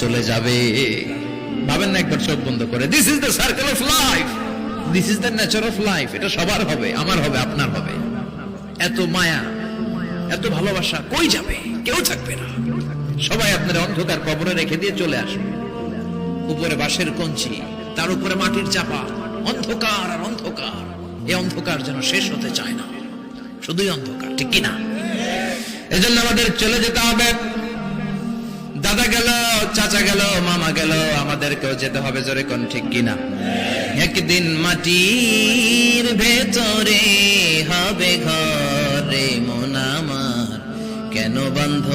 চলে যাবে। ভাবেন না একবার চোখ বন্ধ করে, this is the circle of life, this is the nature of life. এটা সবার হবে, আমার হবে, আপনার হবে। এত মায়া, এত ভালোবাসা কই যাবে? কেউ থাকবে না। সবাই আপনার অন্ধকার কবরে রেখে দিয়ে চলে আসবে। উপরে বাঁশের কঞ্চি, তার উপরে মাটির চাপা, অন্ধকার আর অন্ধকার। এই অন্ধকার যেন শেষ হতে চায় না, শুধুই অন্ধকার, ঠিক কিনা? এজন্য আমাদের চলে যেতে হবে। দাদা গেল, চাচা গেল, মামা গেল, আমাদেরকেও যেতে হবে। জোরে কোন ঠিক কিনা? একদিন মাটির ভেতরে হবে ঘরে মন আমার, কেন বন্ধ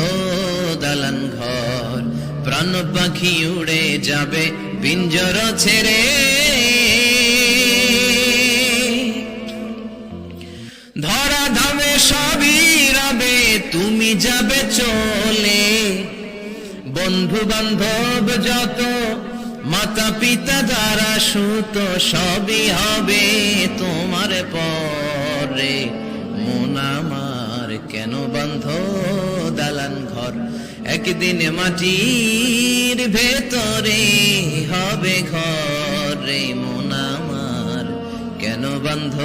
দালান ঘর? প্রাণ পাখি উড়ে যাবে পিঞ্জর ছেড়ে, ধরা ধামে সবই রবে, তুমি যাবে চলে। বন্ধু বান্ধব যত, মাতা পিতা যারা সুত, সবই হবে তোমার পরে। মন আমার কেন বন্ধ দালান ঘর? একদিন মাটির ভেতরে হবে ঘরে মন আমার, কেন বন্ধ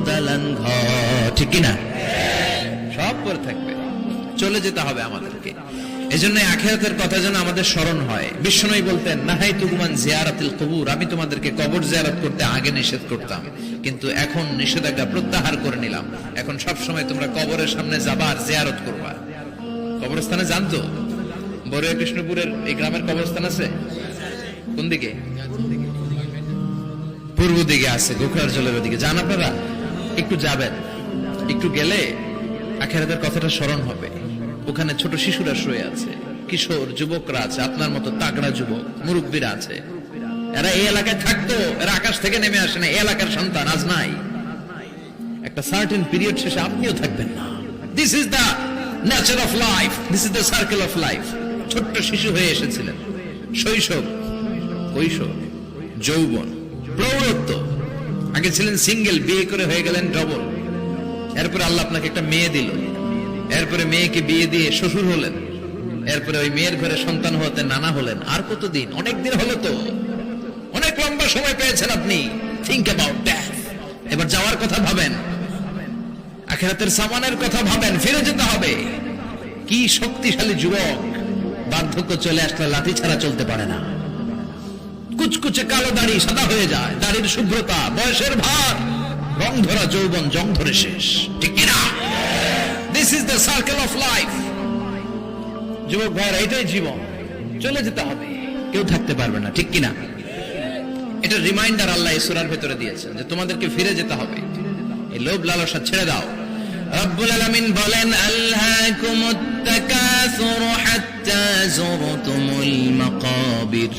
দালান ঘর? ঠিক কিনা? সব পরে থাকবে, চলে যেতে হবে আমাদেরকে। এজন্য আখিরাতের কথা যেন আমাদের স্মরণ হয়। বিশ্বনবী বলতেন, নাহাইতুকুমান জিয়ারাতিল কুবুর, আমি তোমাদেরকে কবর জিয়ারত করতে আগে নিষেধ করতাম, কিন্তু এখন নিষেধাজ্ঞা প্রত্যাহার করে নিলাম। এখন সব সময় তোমরা কবরের সামনে যাবা আর জিয়ারত করবা। কবরস্থানে জানতো বড়ুয়া কৃষ্ণপুরের এই গ্রামের কবরস্থান আছে কোন দিকে? পূর্ব দিকে আছে, গোখরার জলের ওদিকে। যান আপনারা, একটু যাবেন, একটু গেলে আখিরাতের কথাটা স্মরণ হবে। ওখানে ছোট শিশুরা শুয়ে আছে, কিশোর যুবকরা আছে, আপনার মতো তাগড়া যুবক, মুরব্বীরা আছে। এরা এই এলাকায় থাকতো, এরা আকাশ থেকে নেমে আসে না। এই এলাকার সন্তান আজ নাই। একটা সার্টেন পিরিয়ড শেষে আপনিও থাকবেন না। This is the nature of life, this is the circle of life. ছোট্ট শিশু হয়ে এসেছিলেন, শৈশব, কৈশোর, যৌবন, প্রৌঢ়ত্ব। আগে ছিলেন সিঙ্গেল, বিয়ে করে হয়ে গেলেন ডবল। এরপরে আল্লাহ আপনাকে একটা মেয়ে দিল, এরপরে মেয়েকে বিয়ে দিয়ে শ্বশুর হলেন, এরপরে ওই মেয়ের ঘরে সন্তান হতে নানা হলেন। আর কতদিন? অনেক দিন হলো তো, অনেক লম্বা সময় পেয়েছেন আপনি। Think about that. এবার যাওয়ার কথা ভাবেন, আখিরাতের সামানের কথা ভাবেন, ফিরে যেতে হবে। কি শক্তিশালী যুবক, বার্ধক্য চলে আসলে লাঠি ছাড়া চলতে পারে না। কুচকুচে কালো দাড়ি সাদা হয়ে যায়, দাড়ির শুভ্রতা, বয়সের ভার, রং ধরা যৌবন জং ধরে শেষ, ঠিক কিনা? This is the circle of life. যুবক ভাইরা, এটাই জীবন, চলে যেতে হবে, কেউ থাকতে পারবে না, ঠিক কিনা? এটা রিমাইন্ডার আল্লাহ এই সূরার ভেতরে দিয়েছেন যে তোমাদেরকে ফিরে যেতে হবে। এই লোভ লালসা ছেড়ে দাও। রব্বুল আলামিন বলেন, আলহাকুমুত তাকাসুর হাত্তা যুরতুমুল মাকাবির।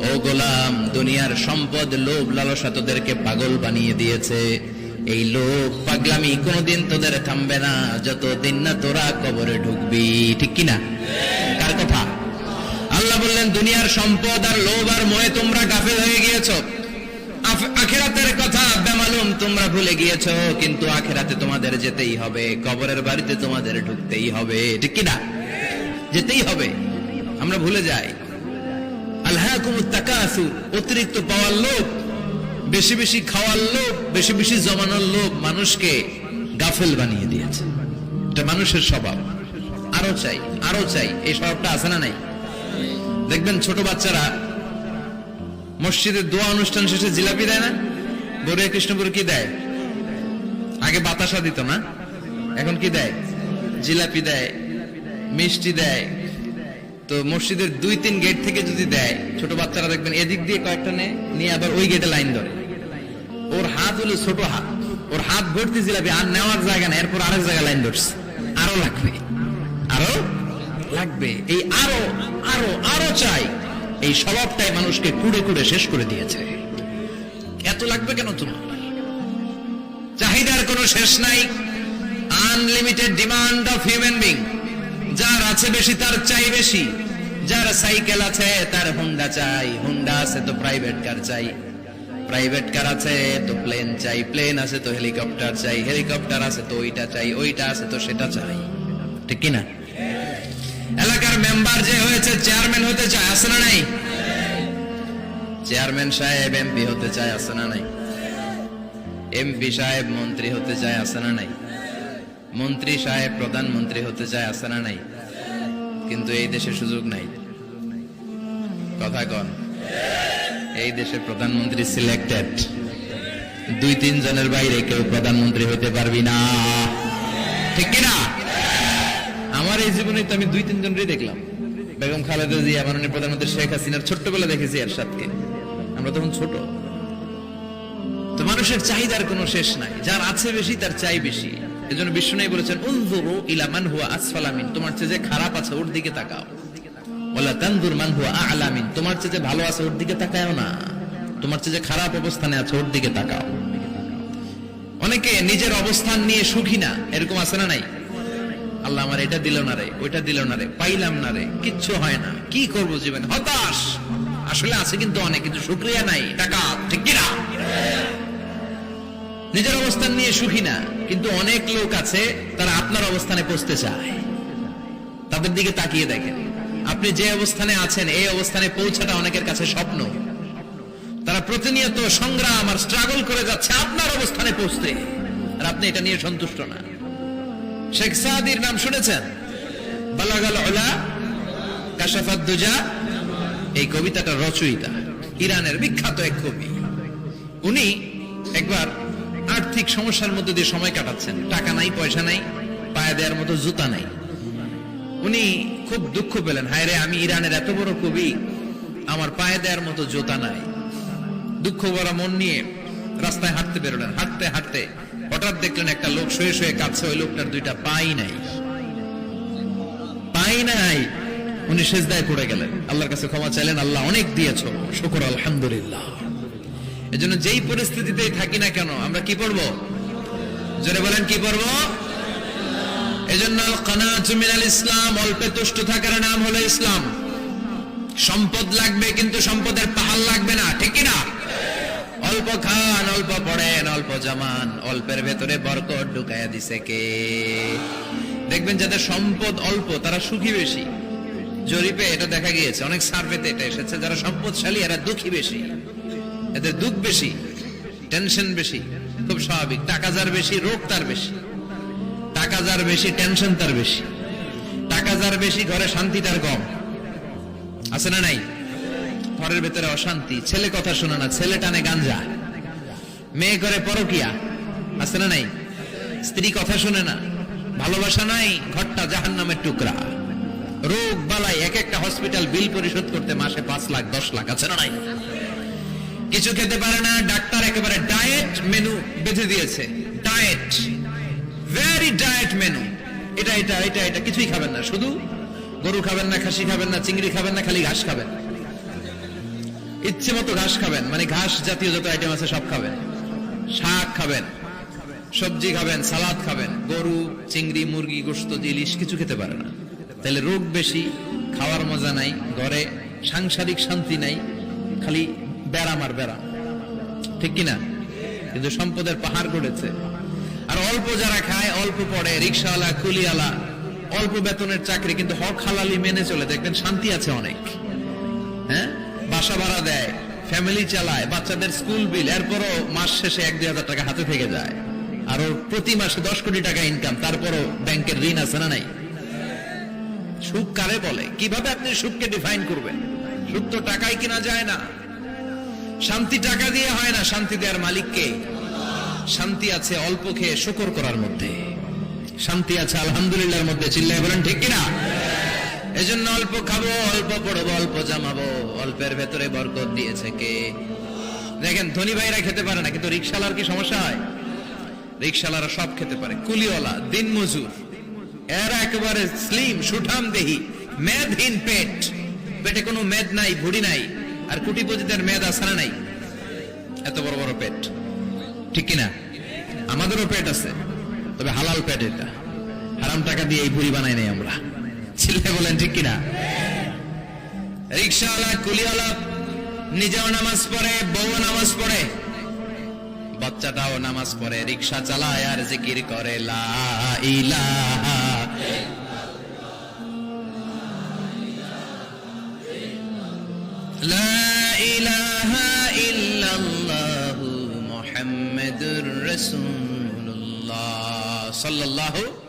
ও গোলাম, দুনিয়ার সম্পদ, লোভ লালসা তোদেরকে পাগল বানিয়ে দিয়েছে। এই লোভ পাগলামি কোনদিন তোদের থামবে না যতদিন না তোরা কবরে ঢুকবি, ঠিক কিনা? কার কথা? আল্লাহ বললেন, দুনিয়ার সম্পদ আর লোভ আর মোহে তোমরা গাফেল হয়ে গিয়েছো। আখিরাতের কথা বেমালুম তোমরা ভুলে গিয়েছো। কিন্তু আখিরাতে তোমাদের যেতেই হবে, কবরের বাড়িতে তোমাদের ঢুকতেই হবে, ঠিক কিনা? যেতেই হবে। আমরা ভুলে যাই। আলহাকুমুত তাকাসুর, অতিরিক্ত পাওয়ার লোভ, বেশি বেশি খাওয়ার লোভ, বেশি বেশি জমানোর লোভ মানুষকে গাফেল বানিয়ে দিয়েছে। এটা মানুষের স্বভাব। আরো চাই, আরো চাই, এই স্বভাবটা আছে না নাই? দেখবেন ছোট বাচ্চারা মসজিদের দোয়া অনুষ্ঠান শেষে জিলাপি দেয় না? বড়ুয়া কৃষ্ণপুর কি দেয়? আগে বাতাসা দিত না, এখন কি দেয়? জিলাপি দেয়, মিষ্টি দেয়। তো মসজিদের 2-3 গেট থেকে যদি দেয়, ছোট বাচ্চারা দেখবেন এদিক দিয়ে কয়েকটা নিয়ে আবার ওই গেটে লাইন ধরে। ওর হাত হলো ছোট হাত, ওর হাত ভর্তি জিলাপি, আর নেওয়ার জায়গা না, এরপর আরেক জায়গায় লাইন ধরছে। আরো লাগবে, আরো লাগবে, এই আরো আরো আরো চাই। এই স্বভাবটাই মানুষকে কুড়ে কুড়ে শেষ করে দিয়েছে। এত লাগবে কেন তোমার? চাহিদার কোনো শেষ নাই। Unlimited demand of human being. যার আছে বেশি তার চাই বেশি। যার সাইকেল আছে তার হুন্ডা চাই, হুন্ডা আছে তো প্রাইভেট কার চাই, প্রাইভেট কার আছে তো প্লেন চাই, প্লেন আছে তো হেলিকপ্টার চাই, হেলিকপ্টার আছে তো ওইটা চাই, ওইটা আছে তো সেটা চাই, ঠিক কিনা? এলাকার মেম্বার যে হয়েছে চেয়ারম্যান হতে চায়, আছে চেয়ারম্যান সাহেব এমপি হতে চায়, আছে না নাই? এমপি সাহেব মন্ত্রী হতে চায়, আছে না নাই? মন্ত্রী সাহেব প্রধানমন্ত্রী হতে চায়, আছে না নাই? কিন্তু এই দেশে সুযোগ নাই। কথা কন, এই দেশে প্রধানমন্ত্রী সিলেক্টেড। 2-3 জনের বাইরে কেউ প্রধানমন্ত্রী হতে পারবি না, ঠিক কিনা? আমার এই জীবনে তো আমি 2-3 জনেরই দেখলাম। বেগম খালেদা জিয়া, মাননীয় প্রধানমন্ত্রী শেখ হাসিনার ছোট্টবেলা দেখেছি এরশাদকে, আমরা তখন ছোট। তো মানুষের চাহিদার কোনো শেষ নাই, যার আছে বেশি তার চাই বেশি। এজন্য বিষ্ণু বলেছেন, উনজুরু ইলা মান হুয়া আসফালা মিন, তোমার চেয়ে যে খারাপ আছে ওর দিকে তাকাও। ওয়ালা তানজুর মান হুয়া আ'লা মিন, তোমার চেয়ে যে ভালো আছে ওর দিকে তাকাও না, তোমার চেয়ে যে খারাপ অবস্থানে আছে ওর দিকে তাকাও। অনেকে নিজের অবস্থান নিয়ে সুখী না, এরকম আছে না নাই? আল্লাহ আমার এটা দিল না রে, ওইটা দিল না রে, পাইলাম না রে, কিচ্ছু হয় না, কি করব জীবনে, হতাশ। আসলে আছে কিন্তু অনেক, কিন্তু শুকরিয়া নাই, টাকা, ঠিক কিনা? নিজের অবস্থান নিয়ে সুখী না, কিন্তু অনেক লোক আছে তারা আপনার অবস্থানে পৌঁছতে চায়। তাদের দিকে তাকিয়ে দেখেন, আপনি যে অবস্থানে আছেন এই অবস্থানে পৌঁছাটা অনেকের কাছে স্বপ্ন। তারা প্রতিনিয়ত সংগ্রাম আর স্ট্রাগল করে যাচ্ছে আপনার অবস্থানে পৌঁছতে, আর আপনি এটা নিয়ে সন্তুষ্ট না। শেখ সাদির নাম শুনেছেন? বালাগাল উলা কাশাফাত দুজা, এই কবিতাটা রচয়িতা ইরানের বিখ্যাত এক কবি। উনি একবার আর্থিক সমস্যার মধ্যে দিয়ে সময় কাটাচ্ছেন, টাকা নাই, পয়সা নাই, পায়ে দেওয়ার মতো জুতা নাই। উনি খুব দুঃখ পেলেন, হায় রে, আমি ইরানের এত বড় কবি, আমার পায়ে দেওয়ার মতো জুতা নাই। দুঃখ ভরা মন নিয়ে রাস্তায় হাঁটতে বেরোলেন। হাঁটতে হাঁটতে হঠাৎ দেখলেন একটা লোক শুয়ে শুয়ে কাঁদছে, ওই লোকটার 2টা পাই নাই, পাই নাই। উনি সিজদায় পড়ে গেলেন, আল্লাহর কাছে ক্ষমা চাইলেন, আল্লাহ অনেক দিয়েছো, শুকর আলহামদুলিল্লাহ। এজন্য যেই পরিস্থিতিতেই থাকি না কেন আমরা কি পড়বো? জোরে বলেন, কি পড়বো? এজন্য আল কানাতু মিনাল ইসলাম, অল্পে তুষ্ট থাকার নাম হলো ইসলাম। সম্পদ লাগবে কিন্তু সম্পদের পাহাড় লাগবে না, ঠিক কিনা? অল্প খান, অল্প পড়েন, অল্প জমান, অল্পের ভেতরে বরকত ঢুকাইয়া দিছে কে? দেখবেন যাদের সম্পদ অল্প তারা সুখী বেশি। জরিপে এটা দেখা গিয়েছে, অনেক সার্ভেতে এটা এসেছে, যারা সম্পদশালী এরা দুঃখী বেশি, এদের দুঃখ বেশি, টেনশন বেশি। খুব স্বাভাবিক, টাকা যার বেশি রোগ তার বেশি, টাকা যার বেশি টেনশন তার বেশি, টাকা যার বেশি ঘরে শান্তি তার কম, আছে না নাই? ঘরের ভেতরে অশান্তি, ছেলে কথা শোনে না, ছেলে টানে গাঞ্জা, মেয়ে করে পরকিয়া, আছে না নাই? স্ত্রী কথা শুনে না, ভালোবাসা নাই, ঘরটা জাহান্নামের টুকরা। রোগ বালাই, এক একটা হসপিটাল বিল পরিশোধ করতে মাসে 5 লাখ 10 লাখ, আছে না নাই? কিছু খেতে পারে না, ডাক্তার একেবারে ডায়েট মেনু বেঁধে দিয়েছে, ডায়েট, ভেরি ডায়েট মেনু, এটা এটা এটা এটা কিছুই খাবেন না, শুধু গরু খাবেন না, খাসি খাবেন না, চিংড়ি খাবেন না, খালি ঘাস খাবেন, ইচ্ছে মতো ঘাস খাবেন, মানে ঘাস জাতীয় যত আইটেম আছে সব খাবেন, শাক খাবেন, সবজি খাবেন, সালাদ খাবেন, গরু, চিংড়ি, মুরগি, গোশত, ইলিশ কিছু খেতে পারে না। তাহলে রোগ বেশি, খাওয়ার মজা নাই, ঘরে সাংসারিক শান্তি নাই, খালি ব্যারাম আর ব্যারাম, ঠিক কিনা? কিন্তু সম্পদের পাহাড় গড়েছে। আর অল্প যারা খায়, অল্প পড়ে, রিক্সাওয়ালা, কুলিওয়ালা, অল্প বেতনের চাকরি, কিন্তু হক হালালি মেনে চলে, দেখবেন শান্তি আছে অনেক। হ্যাঁ, বাসা ভাড়া দেয়, ফ্যামিলি চালায়, বাচ্চাদের স্কুল বিল, এরপরও মাস শেষে 1-2 হাজার টাকা হাতে থেকে যায়। আর ওর প্রতি মাসে 10 কোটি টাকা ইনকাম, তারপরও ব্যাংকের ঋণ আছে না নাই? সুখ কারে বলে? কিভাবে আপনি সুখকে ডিফাইন করবেন? সুখ তো টাকায় কিনা যায় না, শান্তি টাকা দিয়ে হয় না, শান্তি দেওয়ার মালিককে। শান্তি আছে অল্প খেয়ে শুকর করার মধ্যে, শান্তি আছে আলহামদুলিল্লাহর মধ্যে, চিল্লায় বলেন ঠিক কিনা? এজন্য অল্প খাবো, অল্প পড়বো, অল্প জামাবো, অল্পের ভেতরে বরকত দিয়েছে কে? দেখেন ধনী ভাইরা খেতে পারে না, কিন্তু রিকশালার কি সমস্যা হয়? রিকশালারা সব খেতে পারে, কুলিওয়ালা, দিন মজুর, এরা একেবারে স্লিম সুঠাম দেহি, মেদহীন পেট, পেটে কোনো মেদ নাই, ভুড়ি নাই। আর কোটিপতিদের মেদ আছে না নাই? এত বড় বড় পেট, ঠিক কিনা? আমাদেরও পেট আছে, তবে হালাল পেট, এটা হারাম টাকা দিয়ে এই ভুড়ি বানাই নাই আমরা, ছেলে বলেন ঠিক কিনা? রিকশাওয়ালা, কুলিওয়ালা নিজেও নামাজ পড়ে, বউ নামাজ পড়ে, বাচ্চাটাও নামাজ পড়ে, রিকশা চালায় আর জিকির করে লা ইলাহা, লা ইলাহা মুহাম্মাদুর রাসূলুল্লাহ সাল্লাল্লাহু